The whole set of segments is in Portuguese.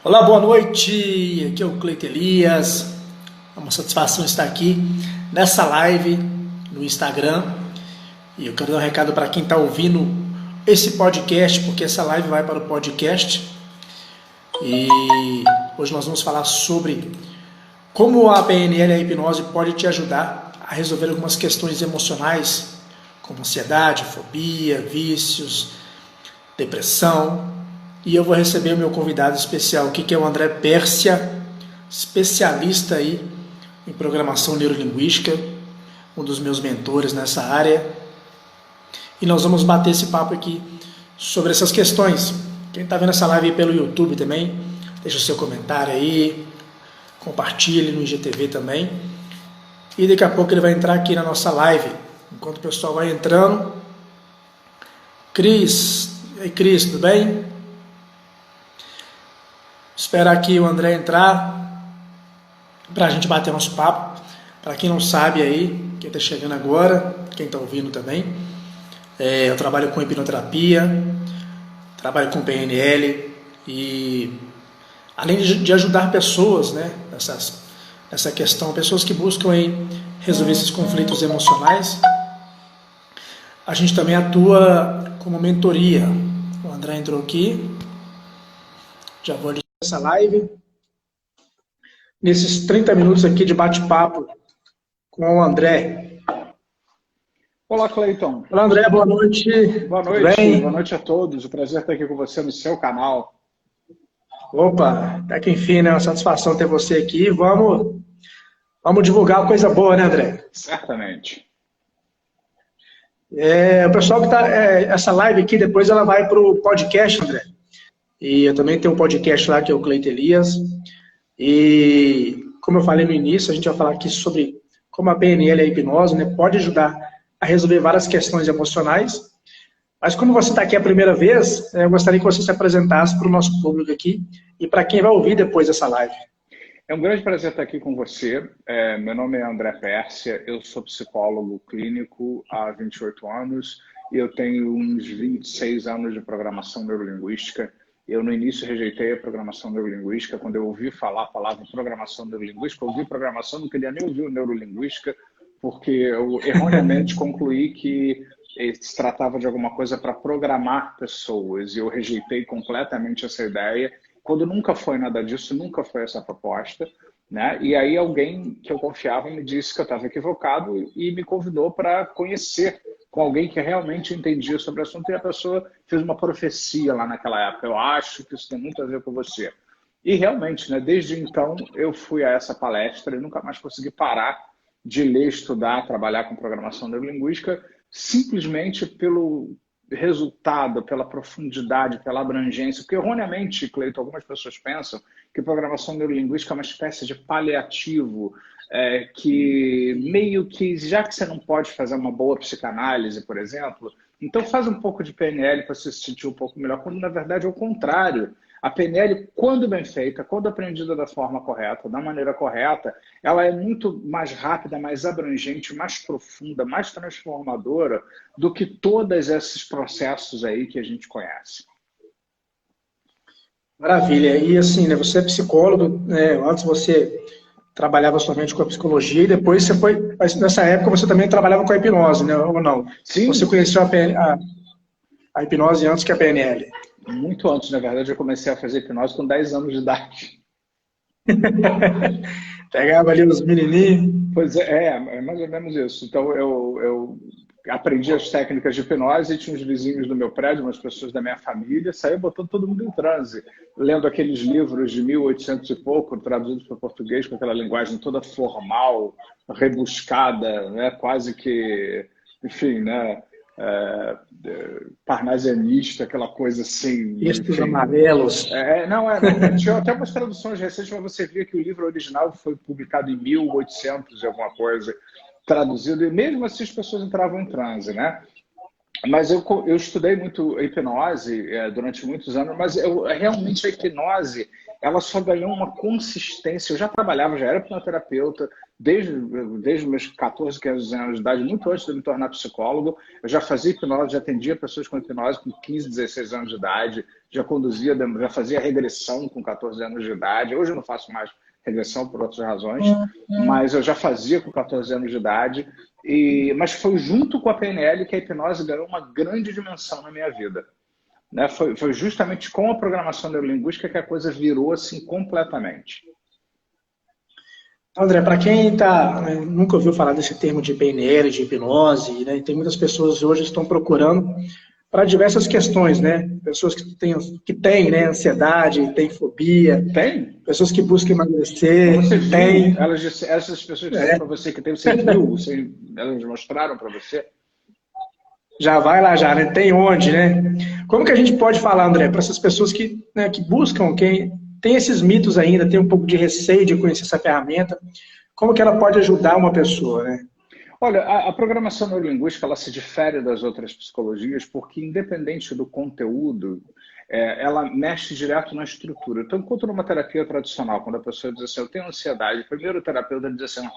Olá, boa noite. Aqui é o Cleiton Elias. É uma satisfação estar aqui nessa live no Instagram. E eu quero dar um recado para quem está ouvindo esse podcast, porque essa live vai para o podcast. E hoje nós vamos falar sobre como a PNL e a hipnose pode te ajudar a resolver algumas questões emocionais, como ansiedade, fobia, vícios, depressão. E eu vou receber o meu convidado especial, que é o André Pérsia, especialista aí em programação neurolinguística, um dos meus mentores nessa área. E nós vamos bater esse papo aqui sobre essas questões. Quem está vendo essa live aí pelo YouTube também, deixa o seu comentário aí, compartilhe no IGTV também. E daqui a pouco ele vai entrar aqui na nossa live. Enquanto o pessoal vai entrando. Cris, e aí Cris, tudo bem? Esperar aqui o André entrar para a gente bater nosso papo. Para quem não sabe aí, quem está chegando agora, quem está ouvindo também, eu trabalho com hipnoterapia, trabalho com PNL e além de ajudar pessoas, né, nessa questão, pessoas que buscam aí resolver esses conflitos emocionais, a gente também atua como mentoria. O André entrou aqui, já vou ali essa live. Nesses 30 minutos aqui de bate-papo com o André. Olá, Cleiton. Olá, André, boa noite. Boa Tudo noite, bem? boa noite a todos. O prazer estar aqui com você no seu canal. Opa, até que enfim, né? Uma satisfação ter você aqui. Vamos divulgar coisa boa, né, André? Certamente. O pessoal que tá. Essa live aqui, depois ela vai para o podcast, André. E eu também tenho um podcast lá que é o Cleiton Elias. E como eu falei no início, a gente vai falar aqui sobre como a PNL e a hipnose, né, pode ajudar a resolver várias questões emocionais. Mas como você está aqui a primeira vez, eu gostaria que você se apresentasse para o nosso público aqui e para quem vai ouvir depois dessa live. É um grande prazer estar aqui com você. Meu nome é André Pérsia, eu sou psicólogo clínico há 28 anos e eu tenho uns 26 anos de programação neurolinguística. Eu, no início, rejeitei a programação neurolinguística. Quando eu ouvi falar a palavra programação neurolinguística, eu ouvi programação, não queria nem ouvir o neurolinguística, porque eu erroneamente concluí que se tratava de alguma coisa para programar pessoas. E eu rejeitei completamente essa ideia, quando nunca foi nada disso, nunca foi essa proposta, né? E aí alguém que eu confiava me disse que eu estava equivocado e me convidou para conhecer com alguém que realmente entendia sobre o assunto, e a pessoa fez uma profecia lá naquela época. Eu acho que isso tem muito a ver com você. E realmente, né, desde então, eu fui a essa palestra e nunca mais consegui parar de ler, estudar, trabalhar com programação neurolinguística, simplesmente pelo resultado, pela profundidade, pela abrangência. Porque, erroneamente, Cleiton, algumas pessoas pensam que programação neurolinguística é uma espécie de paliativo, que meio que, já que você não pode fazer uma boa psicanálise, por exemplo, então faz um pouco de PNL para você se sentir um pouco melhor, quando na verdade é o contrário. A PNL, quando bem feita, quando aprendida da forma correta, da maneira correta, ela é muito mais rápida, mais abrangente, mais profunda, mais transformadora do que todos esses processos aí que a gente conhece. Maravilha. E assim, né, você é psicólogo, né, antes você trabalhava somente com a psicologia e depois você foi, mas nessa época você também trabalhava com a hipnose, né, ou não? Você Sim, conheceu a hipnose antes que a PNL? muito antes, na verdade, eu comecei a fazer hipnose com 10 anos de idade. Pegava ali os menininhos. Pois é mais ou menos isso. Então, eu aprendi as técnicas de hipnose e tinha uns vizinhos do meu prédio, umas pessoas da minha família, saía botando todo mundo em transe, lendo aqueles livros de 1800 e pouco, traduzidos para português, com aquela linguagem toda formal, rebuscada, né? Quase que, enfim, né? Parnasianista, aquela coisa assim, Textos enfim. amarelos. Não, tinha até umas traduções recentes, mas você via que o livro original foi publicado em 1800 e alguma coisa, traduzido, e mesmo assim as pessoas entravam em transe, né? Mas eu estudei muito hipnose durante muitos anos, mas realmente a hipnose ela só ganhou uma consistência. Eu já trabalhava, já era hipnoterapeuta, desde meus 14, 15 anos de idade, muito antes de eu me tornar psicólogo. Eu já fazia hipnose, já atendia pessoas com hipnose com 15, 16 anos de idade, já fazia regressão com 14 anos de idade. Hoje eu não faço mais regressão por outras razões, mas eu já fazia com 14 anos de idade. Mas foi junto com a PNL que a hipnose ganhou uma grande dimensão na minha vida. Né? Foi justamente com a programação neurolinguística que a coisa virou assim completamente. André, para quem nunca ouviu falar desse termo de PNL, de hipnose, né, tem muitas pessoas hoje que estão procurando para diversas questões, né? Pessoas que têm, né, ansiedade, têm fobia, pessoas que buscam emagrecer, essas pessoas que disseram para você que tem, você viu, elas mostraram para você? Já vai lá já, né? Tem onde, né? Como que a gente pode falar, André, para essas pessoas que, né, que buscam, quem tem esses mitos ainda, tem um pouco de receio de conhecer essa ferramenta, como que ela pode ajudar uma pessoa, né? Olha, a programação neurolinguística, ela se difere das outras psicologias porque, independente do conteúdo, ela mexe direto na estrutura. Então, enquanto numa terapia tradicional, quando a pessoa diz assim, eu tenho ansiedade, primeiro o terapeuta diz assim,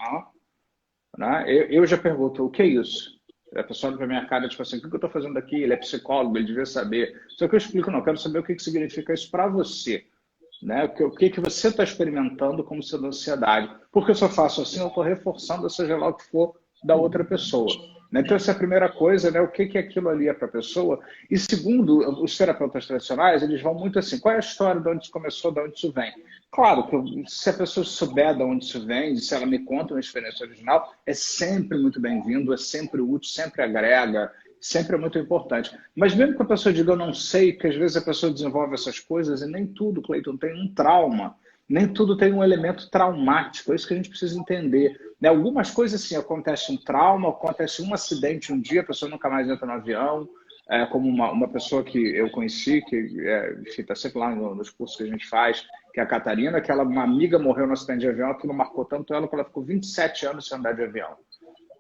né? Eu já pergunto, o que é isso? A pessoa olha para minha cara e tipo assim, o que eu estou fazendo aqui? Ele é psicólogo, ele devia saber. Só que eu explico, não, eu quero saber o que significa isso para você. Né? O que você está experimentando como sendo ansiedade. Porque se eu faço assim, eu estou reforçando, seja lá o que for, da outra pessoa. Né? Então, essa é a primeira coisa, né? O que aquilo ali é para a pessoa. E segundo, os terapeutas tradicionais, eles vão muito assim, qual é a história de onde isso começou, de onde isso vem? Claro que se a pessoa souber de onde isso vem, se ela me conta uma experiência original, é sempre muito bem-vindo, é sempre útil, sempre agrega, sempre é muito importante. Mas mesmo que a pessoa diga, eu não sei, que às vezes a pessoa desenvolve essas coisas e nem tudo, Cleiton, tem um trauma. Nem tudo tem um elemento traumático. É isso que a gente precisa entender. Né? Algumas coisas, sim, acontece um trauma, acontece um acidente um dia, a pessoa nunca mais entra no avião, como uma pessoa que eu conheci, que está sempre lá nos cursos que a gente faz, que é a Catarina, que uma amiga morreu no acidente de avião, aquilo marcou tanto ela que ela ficou 27 anos sem andar de avião.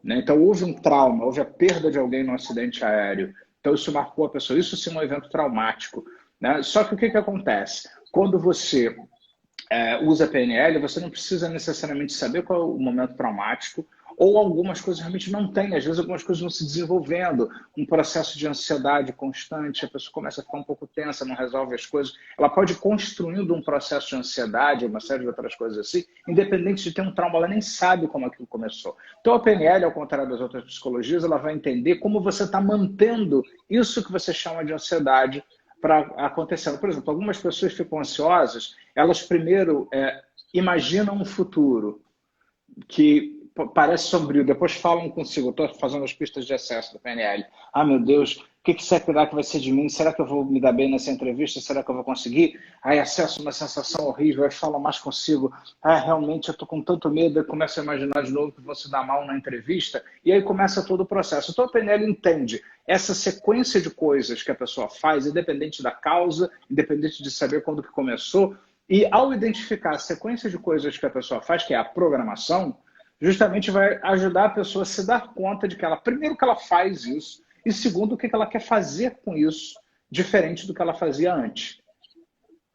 Né? Então, houve um trauma, houve a perda de alguém no acidente aéreo. Então, isso marcou a pessoa. Isso sim é um evento traumático. Né? Só que o que acontece? Quando você usa PNL, você não precisa necessariamente saber qual é o momento traumático, ou algumas coisas realmente não tem. Às vezes algumas coisas vão se desenvolvendo, um processo de ansiedade constante, a pessoa começa a ficar um pouco tensa, não resolve as coisas. Ela pode ir construindo um processo de ansiedade, uma série de outras coisas assim, independente de ter um trauma, ela nem sabe como aquilo começou. Então a PNL, ao contrário das outras psicologias, ela vai entender como você está mantendo isso que você chama de ansiedade para acontecendo. Por exemplo, algumas pessoas ficam ansiosas, elas primeiro imaginam um futuro que parece sombrio, depois falam consigo, estou fazendo as pistas de excesso do PNL. Ah, meu Deus, o que será que vai ser de mim? Será que eu vou me dar bem nessa entrevista? Será que eu vou conseguir? Aí acesso uma sensação horrível, aí fala mais consigo. Ah, realmente eu estou com tanto medo, eu começo a imaginar de novo que vou se dar mal na entrevista, e aí começa todo o processo. Então a PNL entende essa sequência de coisas que a pessoa faz, independente da causa, independente de saber quando que começou, e ao identificar a sequência de coisas que a pessoa faz, que é a programação, justamente vai ajudar a pessoa a se dar conta de que ela, primeiro, que ela faz isso, e segundo, o que ela quer fazer com isso, diferente do que ela fazia antes.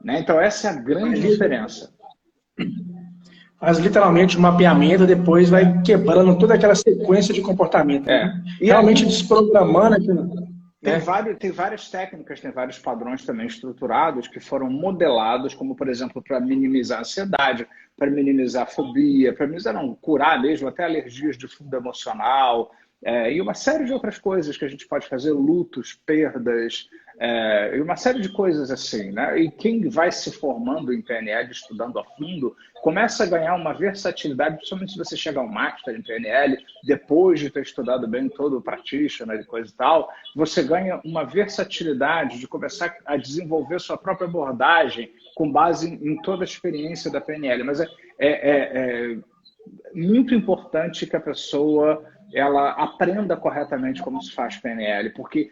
Né? Então, essa é a grande diferença. Faz literalmente um mapeamento, depois vai quebrando toda aquela sequência de comportamento. Né? Realmente desprogramando aquilo. Tem várias técnicas, tem vários padrões também estruturados que foram modelados, como, por exemplo, para minimizar a ansiedade, para minimizar a fobia, para minimizar, não, curar mesmo até alergias de fundo emocional, e uma série de outras coisas que a gente pode fazer, lutos, perdas, e uma série de coisas assim, né? E quem vai se formando em PNL, estudando a fundo, começa a ganhar uma versatilidade, principalmente se você chegar ao master em PNL, depois de ter estudado bem todo o practitioner e coisa e tal, você ganha uma versatilidade de começar a desenvolver sua própria abordagem com base em toda a experiência da PNL. Mas é muito importante que a pessoa ela aprenda corretamente como se faz PNL, porque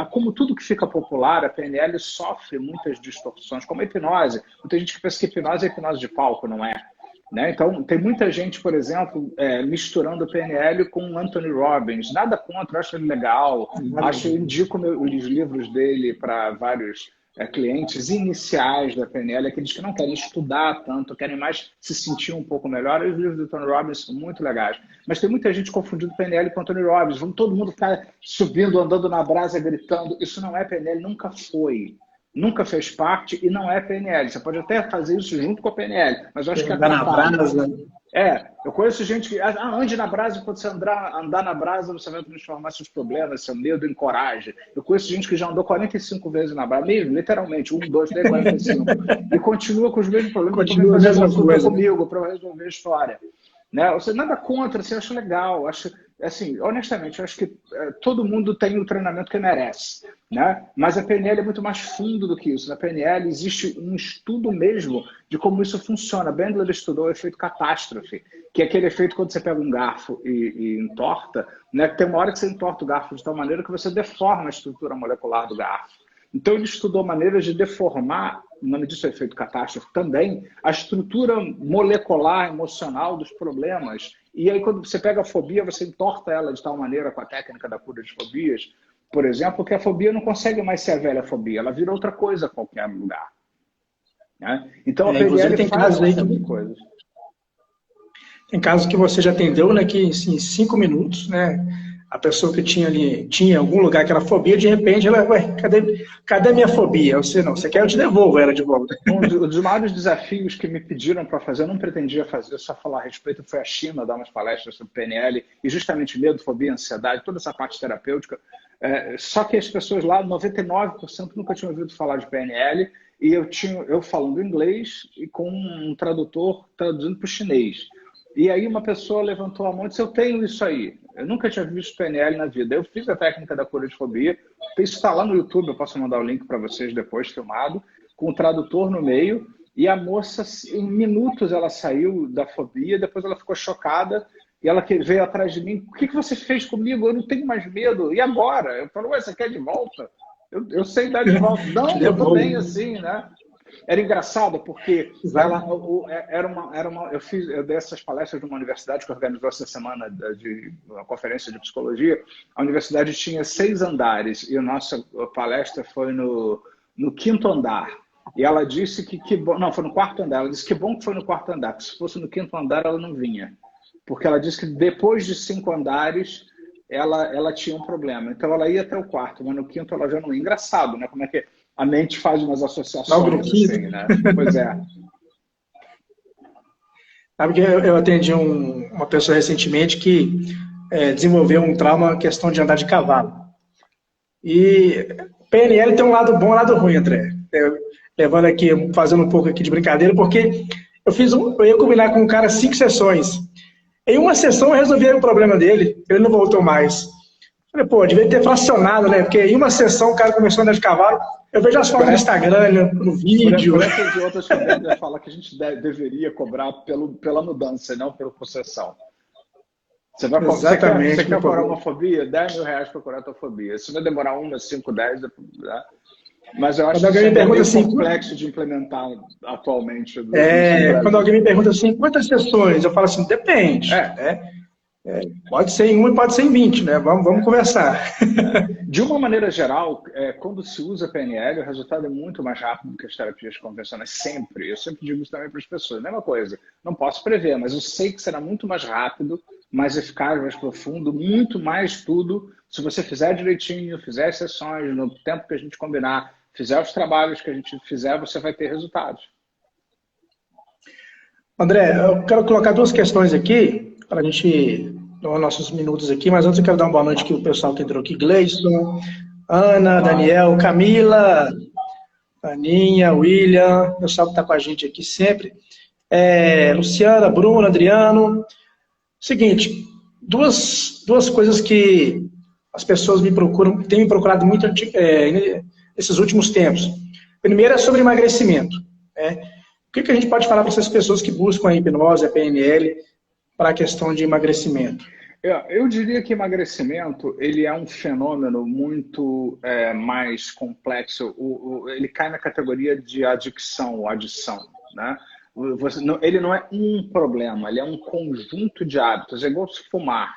como tudo que fica popular, a PNL sofre muitas distorções, como a hipnose. Muita gente que pensa que hipnose é hipnose de palco, não é? Né? Então, tem muita gente, por exemplo, misturando PNL com Anthony Robbins. Nada contra, acho ele legal. Indico os livros dele para vários clientes iniciais da PNL, aqueles que não querem estudar tanto, querem mais se sentir um pouco melhor. E os livros do Tony Robbins são muito legais. Mas tem muita gente confundindo PNL com Tony Robbins. Vamos todo mundo ficar subindo, andando na brasa, gritando. Isso não é PNL, nunca foi. Nunca fez parte e não é PNL. Você pode até fazer isso junto com a PNL, mas eu acho que é Andar na brasa. eu conheço gente que ande na brasa e quando você andar na brasa você vai transformar seus problemas, seu medo em coragem. Eu conheço gente que já andou 45 vezes na brasa, mesmo, literalmente, 1, 2, 3, 45, e continua com os mesmos problemas. Continua a mesma coisa comigo para resolver a história. Né? Ou seja, nada contra, assim, eu acho legal, acho, assim, honestamente, eu acho que todo mundo tem o treinamento que merece, né? Mas a PNL é muito mais fundo do que isso. Na PNL existe um estudo mesmo de como isso funciona. Bandler estudou o efeito catástrofe, que é aquele efeito quando você pega um garfo e entorta, né? Tem uma hora que você entorta o garfo de tal maneira que você deforma a estrutura molecular do garfo. Então, ele estudou maneiras de deformar, o nome disso é efeito catástrofe também, a estrutura molecular, emocional dos problemas. E aí, quando você pega a fobia, você entorta ela de tal maneira com a técnica da cura de fobias, por exemplo, que a fobia não consegue mais ser a velha fobia, ela vira outra coisa a qualquer lugar. Né? Então, a PNL tem faz casos aí essas coisas. Tem casos que você já atendeu, né, que assim, em 5 minutos, né, a pessoa que tinha algum lugar que era fobia, de repente ela, ué, cadê minha fobia? Você não, você quer, eu te devolvo ela de volta. Um dos maiores desafios que me pediram para fazer, eu não pretendia fazer, só falar a respeito, foi a China dar umas palestras sobre PNL, e justamente medo, fobia, ansiedade, toda essa parte terapêutica. Só que as pessoas lá, 99% nunca tinham ouvido falar de PNL, e eu falando inglês e com um tradutor traduzindo para o chinês. E aí uma pessoa levantou a mão e disse, eu tenho isso aí. Eu nunca tinha visto PNL na vida. Eu fiz a técnica da cura de fobia. Isso está lá no YouTube, eu posso mandar o link para vocês depois, filmado, com o tradutor no meio. E a moça, em minutos, ela saiu da fobia, depois ela ficou chocada e ela veio atrás de mim. O que você fez comigo? Eu não tenho mais medo. E agora? Eu falo, ué, você quer de volta? Eu sei dar de volta. Não, eu tô bem assim, né? Era engraçado porque eu dei essas palestras numa universidade que organizou essa semana de uma conferência de psicologia. A universidade tinha 6 andares e a nossa palestra foi no 5º andar. E ela disse que bom, não, foi no 4º andar. Ela disse que bom que foi no 4º andar, porque se fosse no 5º andar ela não vinha. Porque ela disse que depois de 5 andares ela tinha um problema. Então ela ia até o 4º, mas no 5º ela já não ia. Engraçado, né? Como é que a mente faz umas associações assim, né? Pois é. Sabe que eu atendi uma pessoa recentemente que desenvolveu um trauma, questão de andar de cavalo. E PNL tem um lado bom e um lado ruim, André. Levando aqui, fazendo um pouco aqui de brincadeira, porque eu ia combinar com um cara 5 sessões. Em uma sessão eu resolvi o problema dele, ele não voltou mais. Falei, pô, devia ter fracionado, né? Porque em uma sessão o cara começou a andar de cavalo. Eu vejo as fotos no Instagram, no vídeo. Por essas e outras que o Bender fala que a gente deveria cobrar pela mudança, não pela possessão. Você quer curar uma fobia? R$10.000 para curar a tua fobia. Isso vai demorar 1, 5, 10. Né? Mas eu acho que isso é bem complexo de implementar atualmente. Quando alguém me pergunta assim, quantas sessões? Eu falo assim, depende. Pode ser em 1 e pode ser em 20, né? Vamos conversar. De uma maneira geral, quando se usa PNL, o resultado é muito mais rápido do que as terapias convencionais, sempre. Eu sempre digo isso também para as pessoas. Mesma coisa, não posso prever, mas eu sei que será muito mais rápido, mais eficaz, mais profundo, muito mais tudo. Se você fizer direitinho, fizer as sessões, no tempo que a gente combinar, fizer os trabalhos que a gente fizer, você vai ter resultados. André, eu quero colocar 2 questões aqui, para a gente dar nossos minutos aqui, mas antes eu quero dar uma boa noite aqui ao pessoal que entrou aqui, Gleison, Ana, Daniel, Camila, Aninha, William, o pessoal que está com a gente aqui sempre, Luciana, Bruno, Adriano. Seguinte, duas coisas que as pessoas têm me procurado muito nesses últimos tempos. Primeiro é sobre emagrecimento. O que a gente pode falar para essas pessoas que buscam a hipnose, a PNL, para a questão de emagrecimento? Eu diria que emagrecimento ele é um fenômeno muito mais complexo. Ele cai na categoria de adição. Né? Ele não é um problema, ele é um conjunto de hábitos. É igual se fumar.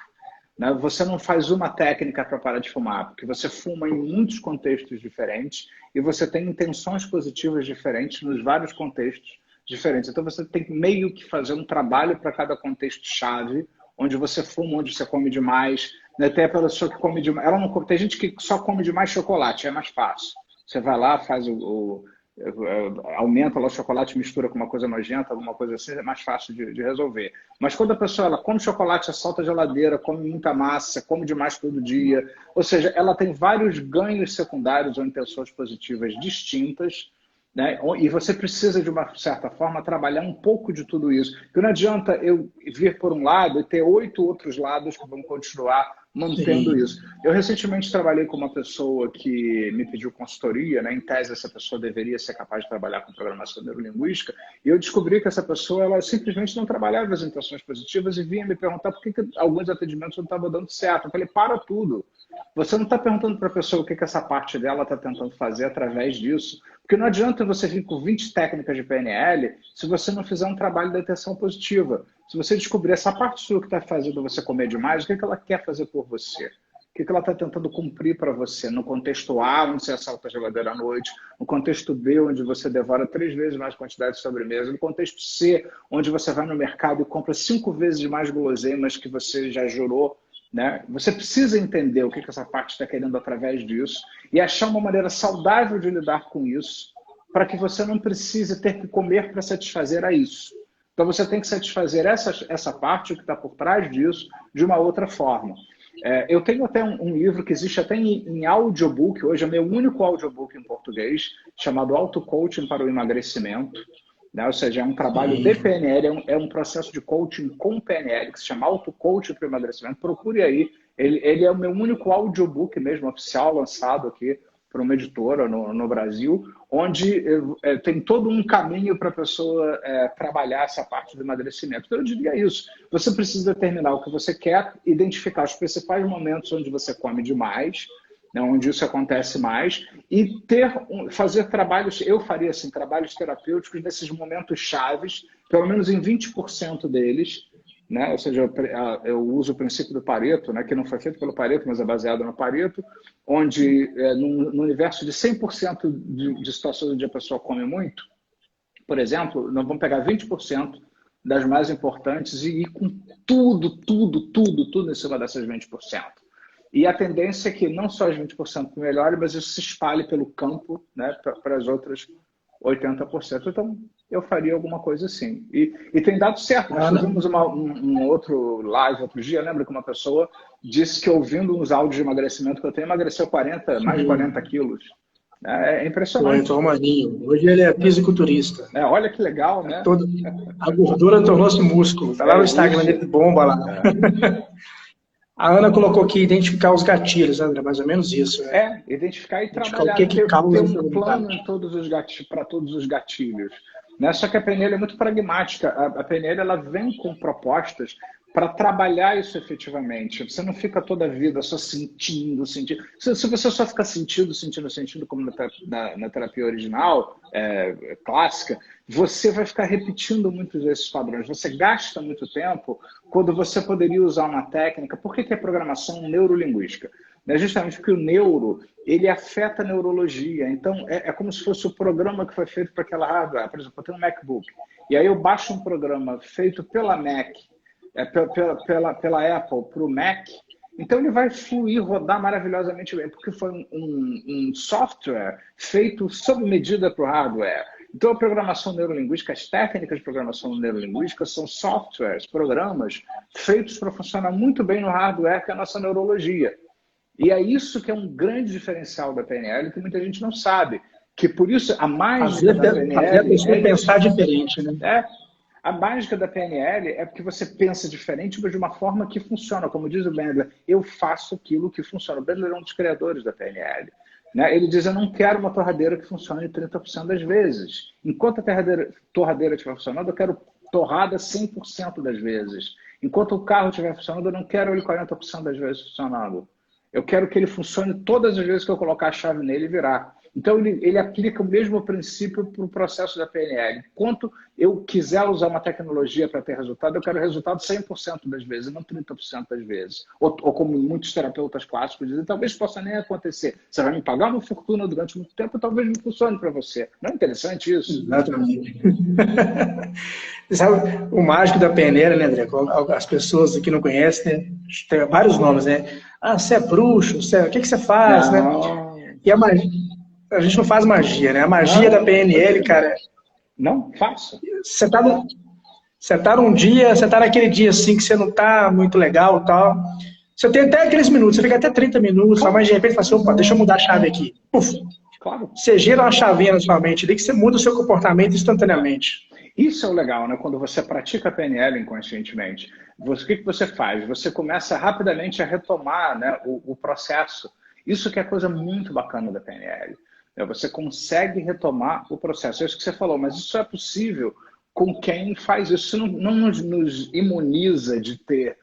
né? Você não faz uma técnica para parar de fumar, porque você fuma em muitos contextos diferentes e você tem intenções positivas diferentes nos vários contextos diferentes. Então você tem meio que fazer um trabalho para cada contexto-chave, onde você fuma, onde você come demais. Né? Tem a pessoa que come demais. Ela não come... Tem gente que só come demais chocolate, é mais fácil. Você vai lá, faz aumenta lá o chocolate, mistura com uma coisa nojenta, alguma coisa assim, é mais fácil de resolver. Mas quando a pessoa ela come chocolate, salta a geladeira, come muita massa, come demais todo dia, ou seja, ela tem vários ganhos secundários ou intenções positivas distintas, né? E você precisa, de uma certa forma, trabalhar um pouco de tudo isso. Porque não adianta eu vir por um lado e ter 8 outros lados que vão continuar mantendo Sim. isso. Eu recentemente trabalhei com uma pessoa que me pediu consultoria, né? Em tese essa pessoa deveria ser capaz de trabalhar com programação neurolinguística, e eu descobri que essa pessoa ela simplesmente não trabalhava as intenções positivas e vinha me perguntar por que alguns atendimentos não estavam dando certo. Eu falei, para tudo. Você não está perguntando para a pessoa o que essa parte dela está tentando fazer através disso. Porque não adianta você vir com 20 técnicas de PNL se você não fizer um trabalho da intenção positiva. Se você descobrir essa parte sua que está fazendo você comer demais, o que ela quer fazer por você? O que ela está tentando cumprir para você? No contexto A, onde você assalta a geladeira à noite. No contexto B, onde você devora 3 vezes mais quantidade de sobremesa. No contexto C, onde você vai no mercado e compra 5 vezes mais guloseimas que você já jurou. Né? Você precisa entender o que essa parte está querendo através disso e achar uma maneira saudável de lidar com isso para que você não precise ter que comer para satisfazer a isso. Então você tem que satisfazer essa parte que está por trás disso de uma outra forma. Eu tenho até um livro que existe até em audiobook, hoje é meu único audiobook em português, chamado Auto-Coaching para o Emagrecimento. Né? Ou seja, é um trabalho de PNL, é um processo de coaching com PNL, que se chama Auto-Coaching para o Emagrecimento. Procure aí, ele é o meu único audiobook mesmo, oficial, lançado aqui por uma editora no Brasil, onde tem todo um caminho para a pessoa trabalhar essa parte do emagrecimento. Então, eu diria isso. Você precisa determinar o que você quer, identificar os principais momentos onde você come demais, né, onde isso acontece mais, e fazer trabalhos, eu faria assim, trabalhos terapêuticos nesses momentos chaves, pelo menos em 20% deles, né? Ou seja, eu uso o princípio do Pareto, né, que não foi feito pelo Pareto, mas é baseado no Pareto, onde no universo de 100% de situações onde a pessoa come muito, por exemplo, nós vamos pegar 20% das mais importantes e ir com tudo em cima dessas 20%. E a tendência é que não só as 20% melhore, mas isso se espalhe pelo campo, né, para as outras 80%. Então, eu faria alguma coisa assim. E tem dado certo. Nós fizemos um outro live outro dia, lembra que uma pessoa disse que ouvindo uns áudios de emagrecimento que eu tenho, emagreceu mais de 40 quilos. É impressionante. Foi Romaninho. Hoje ele é fisiculturista. Olha que legal, né? A gordura tornou-se músculo. Está lá no Instagram dele, bomba lá. A Ana colocou aqui identificar os gatilhos, André, mais ou menos isso. Identificar e trabalhar, o que causa ter um plano para todos os gatilhos. Né? Só que a PNL é muito pragmática. A PNL ela vem com propostas para trabalhar isso efetivamente. Você não fica toda a vida só sentindo. Se você só ficar sentindo, como na terapia original, clássica, você vai ficar repetindo muitos desses padrões. Você gasta muito tempo quando você poderia usar uma técnica. Por que é programação neurolinguística? É justamente porque o neuro, ele afeta a neurologia. Então, é como se fosse o programa que foi feito para aquela hardware. Por exemplo, eu tenho um MacBook. E aí eu baixo um programa feito pela Mac, pela Apple para o Mac, então ele vai fluir, rodar maravilhosamente bem, porque foi um software feito sob medida para o hardware. Então a programação neurolinguística, as técnicas de programação neurolinguística são softwares, programas feitos para funcionar muito bem no hardware, que é a nossa neurologia. E é isso que é um grande diferencial da PNL, que muita gente não sabe. Que por isso a mágica da PNL... Fazer a pessoa pensar diferente, né? A mágica da PNL é porque você pensa diferente, mas de uma forma que funciona. Como diz o Bandler, eu faço aquilo que funciona. O Bandler é um dos criadores da PNL. Né? Ele diz, eu não quero uma torradeira que funcione 30% das vezes. Enquanto a torradeira estiver funcionando, eu quero torrada 100% das vezes. Enquanto o carro estiver funcionando, eu não quero ele 40% das vezes funcionando. Eu quero que ele funcione todas as vezes que eu colocar a chave nele e virar. Então, ele aplica o mesmo princípio para o processo da PNL. Enquanto eu quiser usar uma tecnologia para ter resultado, eu quero resultado 100% das vezes, não 30% das vezes. Ou como muitos terapeutas clássicos dizem, talvez possa nem acontecer. Você vai me pagar uma fortuna durante muito tempo, talvez não funcione para você. Não é interessante isso? Exatamente. Sabe, o mágico da PNL, né, André? As pessoas que não conhecem, né, tem vários nomes, né? Ah, você é bruxo, o que você faz, né? Não, E a gente não faz magia, né? A magia da não, PNL, cara, não faço. você tá, você tá num dia, você tá naquele dia assim que você não tá muito legal e tal. Você tem até aqueles minutos, você fica até 30 minutos, mas de repente fala assim, opa, deixa eu mudar a chave aqui. Puf, Claro. você gira uma chavinha na sua mente ali que você muda o seu comportamento instantaneamente. Isso é o legal, né? Quando você pratica PNL inconscientemente, o que você faz? Você começa rapidamente a retomar, né, o processo. Isso que é coisa muito bacana da PNL. Você consegue retomar o processo. É isso que você falou, mas isso é possível com quem faz isso. Isso não nos imuniza de ter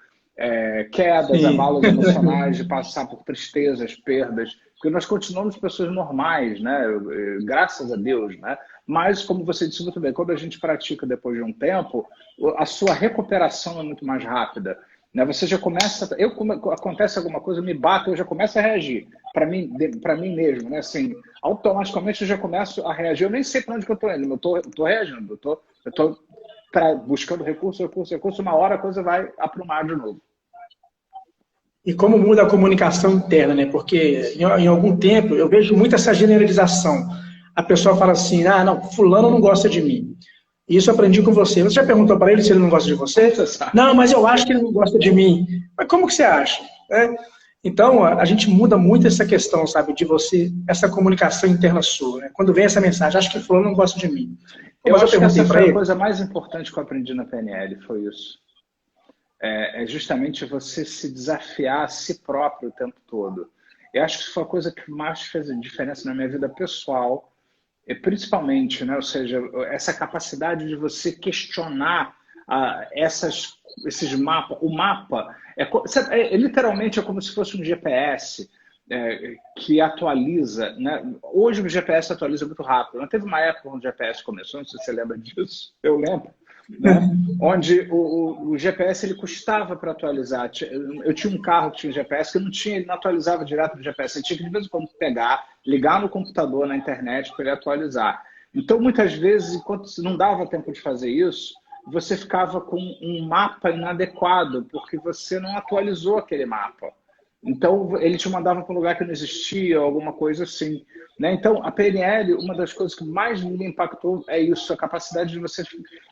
quedas, Sim. abalos emocionais, de passar por tristezas, perdas, porque nós continuamos pessoas normais, né? Graças a Deus, né? Mas, como você disse muito bem, quando a gente pratica depois de um tempo, a sua recuperação é muito mais rápida. Né? Você já começa... acontece alguma coisa, me bato, eu já começo a reagir. Para mim mesmo, né? Assim, automaticamente eu já começo a reagir. Eu nem sei para onde que eu estou indo, mas eu estou reagindo. Eu estou buscando recurso, uma hora a coisa vai aprumar de novo. E como muda a comunicação interna, né? Porque em algum tempo eu vejo muito essa generalização. A pessoa fala assim, ah, não, fulano não gosta de mim. Isso eu aprendi com você. Você já perguntou para ele se ele não gosta de você? Não, mas eu acho que ele não gosta de mim. Mas como que você acha? Então, a gente muda muito essa questão, sabe, de você, essa comunicação interna sua. Né? Quando vem essa mensagem, acho que fulano não gosta de mim. Eu acho que essa foi a coisa mais importante que eu aprendi na PNL, foi isso. É justamente você se desafiar a si próprio o tempo todo. Eu acho que isso foi a coisa que mais fez diferença na minha vida pessoal, principalmente, né? Ou seja, essa capacidade de você questionar esses mapas. O mapa literalmente é como se fosse um GPS que atualiza. Né? Hoje o GPS atualiza muito rápido. Não teve uma época onde o GPS começou, não sei se você lembra disso, eu lembro. Né? Onde o GPS ele custava para atualizar. Eu tinha um carro que tinha GPS que ele não atualizava direto do GPS. Você tinha que de vez em quando pegar, ligar no computador, na internet para ele atualizar. Então, muitas vezes, enquanto não dava tempo de fazer isso, você ficava com um mapa inadequado, porque você não atualizou aquele mapa. Então, ele te mandava para um lugar que não existia, alguma coisa assim. Né? Então, a PNL, uma das coisas que mais me impactou é isso, a capacidade de você...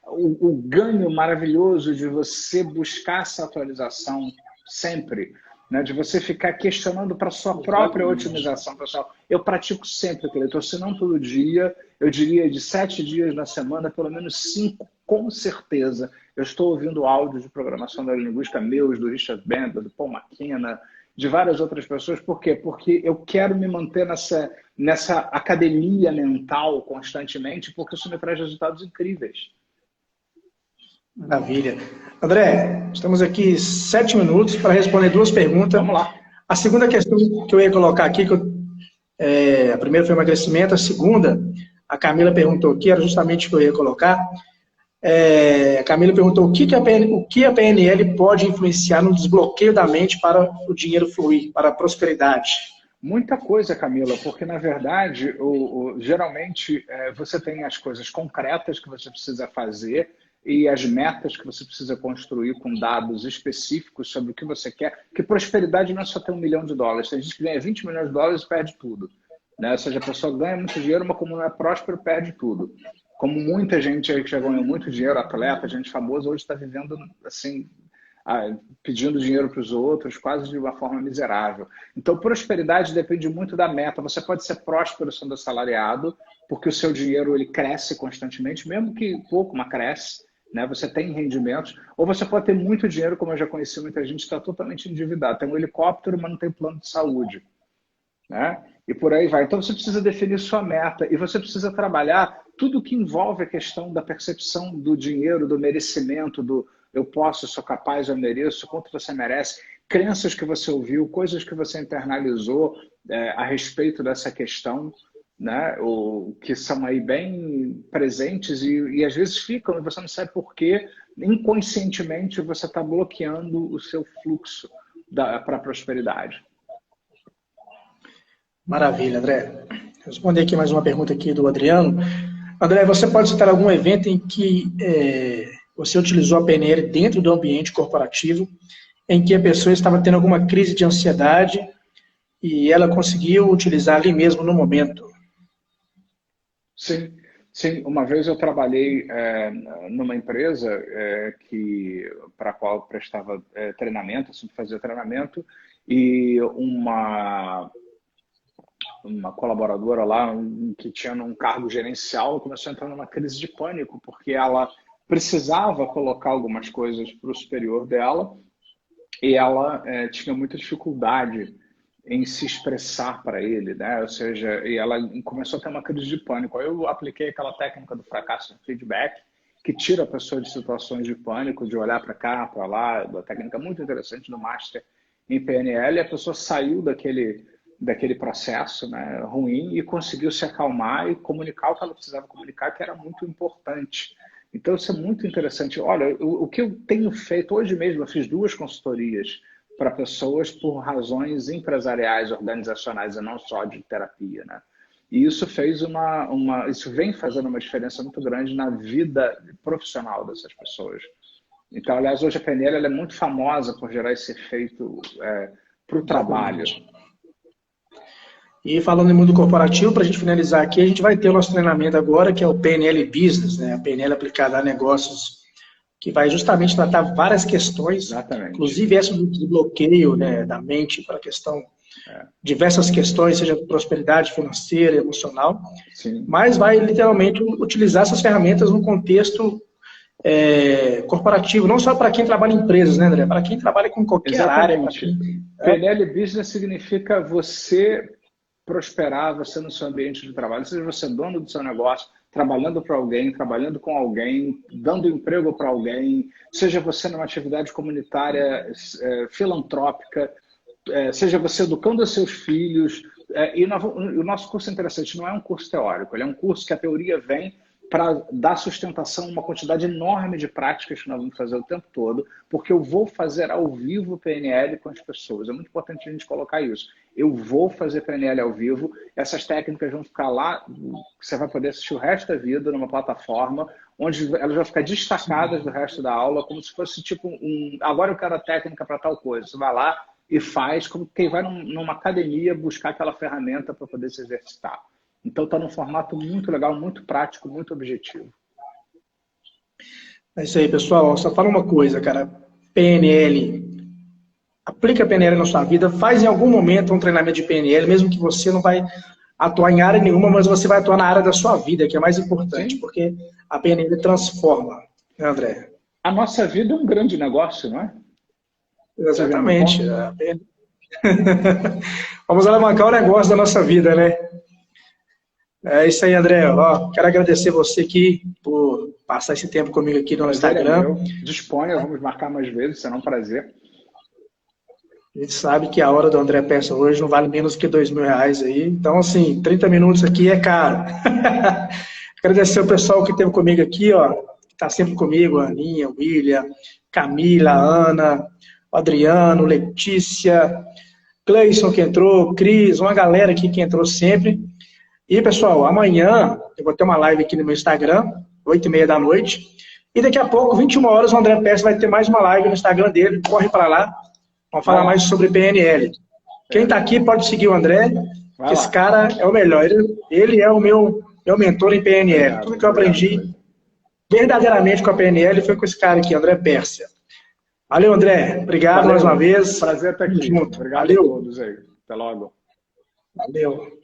O ganho maravilhoso de você buscar essa atualização sempre. Né? De você ficar questionando para a sua própria otimização pessoal. Eu pratico sempre, Cleiton, se não todo dia, eu diria de 7 dias na semana, pelo menos 5, com certeza. Eu estou ouvindo áudios de programação neurolinguística meus, do Richard Bandler, do Paul McKenna, de várias outras pessoas. Por quê? Porque eu quero me manter nessa academia mental constantemente, porque isso me traz resultados incríveis. Maravilha. André, estamos aqui 7 minutos para responder 2 perguntas. Vamos lá. A segunda questão que eu ia colocar aqui, a primeira foi emagrecimento, a segunda, a Camila perguntou aqui, era justamente o que eu ia colocar. A Camila perguntou o que a PNL pode influenciar no desbloqueio da mente para o dinheiro fluir, para a prosperidade. Muita coisa, Camila, porque, na verdade, geralmente você tem as coisas concretas que você precisa fazer e as metas que você precisa construir com dados específicos sobre o que você quer. Porque prosperidade não é só ter $1 milhão. Tem gente que ganha $20 milhões e perde tudo. Né? Ou seja, a pessoa ganha muito dinheiro, mas como não é próspero, perde tudo. Como muita gente aí que já ganhou muito dinheiro, atleta, gente famosa, hoje está vivendo assim, pedindo dinheiro para os outros, quase de uma forma miserável. Então, prosperidade depende muito da meta. Você pode ser próspero sendo assalariado, porque o seu dinheiro ele cresce constantemente, mesmo que pouco, mas cresce. Né? Você tem rendimentos. Ou você pode ter muito dinheiro, como eu já conheci muita gente, está totalmente endividado. Tem um helicóptero, mas não tem plano de saúde. Né? E por aí vai. Então, você precisa definir sua meta e você precisa trabalhar tudo que envolve a questão da percepção do dinheiro, do merecimento, do eu posso, sou capaz, eu mereço, quanto você merece, crenças que você ouviu, coisas que você internalizou a respeito dessa questão. né, que são aí bem presentes e às vezes ficam e você não sabe por quê. Inconscientemente você está bloqueando o seu fluxo para a prosperidade. Maravilha, André. Responder aqui mais uma pergunta aqui do Adriano. André, você pode citar algum evento em que você utilizou a PNL dentro do ambiente corporativo, em que a pessoa estava tendo alguma crise de ansiedade e ela conseguiu utilizar ali mesmo no momento? Sim, sim. Uma vez eu trabalhei numa empresa para a qual eu prestava treinamento, assim, fazia treinamento, e uma colaboradora lá que tinha um cargo gerencial começou a entrar numa crise de pânico, porque ela precisava colocar algumas coisas para o superior dela e ela tinha muita dificuldade em se expressar para ele, né? Ou seja, e ela começou a ter uma crise de pânico. Aí eu apliquei aquela técnica do fracasso no feedback, que tira a pessoa de situações de pânico, de olhar para cá, para lá, uma técnica muito interessante do Master em PNL, e a pessoa saiu daquele processo, né, ruim, e conseguiu se acalmar e comunicar o que ela precisava comunicar, que era muito importante. Então, isso é muito interessante. Olha, o que eu tenho feito, hoje mesmo eu fiz 2 consultorias para pessoas por razões empresariais, organizacionais, e não só de terapia, né? E isso fez isso vem fazendo uma diferença muito grande na vida profissional dessas pessoas. Então, aliás, hoje a PNL ela é muito famosa por gerar esse efeito para o trabalho. E falando em mundo corporativo, para a gente finalizar aqui, a gente vai ter o nosso treinamento agora, que é o PNL Business, né? A PNL aplicada a negócios, que vai justamente tratar várias questões, exatamente, inclusive essa do bloqueio, né, da mente para a questão, diversas questões, seja prosperidade financeira, emocional, sim, mas vai literalmente utilizar essas ferramentas no contexto corporativo, não só para quem trabalha em empresas, né, André? Para quem trabalha com qualquer exatamente. área. PNL Business significa você prosperar, você no seu ambiente de trabalho, seja você dono do seu negócio, trabalhando para alguém, trabalhando com alguém, dando emprego para alguém, seja você numa atividade comunitária, filantrópica, seja você educando os seus filhos. O nosso curso é interessante, não é um curso teórico, ele é um curso que a teoria vem para dar sustentação a uma quantidade enorme de práticas que nós vamos fazer o tempo todo, porque eu vou fazer ao vivo PNL com as pessoas. É muito importante a gente colocar isso. Eu vou fazer PNL ao vivo, essas técnicas vão ficar lá, você vai poder assistir o resto da vida numa plataforma, onde elas vão ficar destacadas do resto da aula, como se fosse tipo agora eu quero a técnica para tal coisa. Você vai lá e faz, como quem vai numa academia buscar aquela ferramenta para poder se exercitar. Então está num formato muito legal, muito prático, muito objetivo. É isso aí, pessoal. Só fala uma coisa, cara. PNL. Aplica PNL na sua vida. Faz em algum momento um treinamento de PNL, mesmo que você não vai atuar em área nenhuma, mas você vai atuar na área da sua vida, que é mais importante, sim, porque a PNL transforma, né, André? A nossa vida é um grande negócio, não é? Exatamente. Vamos alavancar o negócio da nossa vida, né? É isso aí, André. Ó, quero agradecer você aqui por passar esse tempo comigo aqui no Instagram. Disponha, vamos marcar mais vezes, será um prazer. A gente sabe que a hora do André Peça hoje não vale menos que R$2.000 aí. Então, assim, 30 minutos aqui é caro. Agradecer o pessoal que esteve comigo aqui, ó, que está sempre comigo, a Aninha, William, Camila, Ana, Adriano, Letícia, Cleison que entrou, Cris, uma galera aqui que entrou sempre. E, pessoal, amanhã eu vou ter uma live aqui no meu Instagram, 8h30 da noite. E daqui a pouco, 21 horas, o André Peça vai ter mais uma live no Instagram dele. Corre para lá. Vamos falar mais sobre PNL. Quem está aqui pode seguir o André, que esse cara é o melhor. Ele é o meu mentor em PNL. Tudo que eu aprendi verdadeiramente com a PNL foi com esse cara aqui, André Pérsia. Valeu, André. Obrigado mais uma vez. Prazer estar aqui. Junto. Obrigado Valeu. a todos aí. Até logo. Valeu.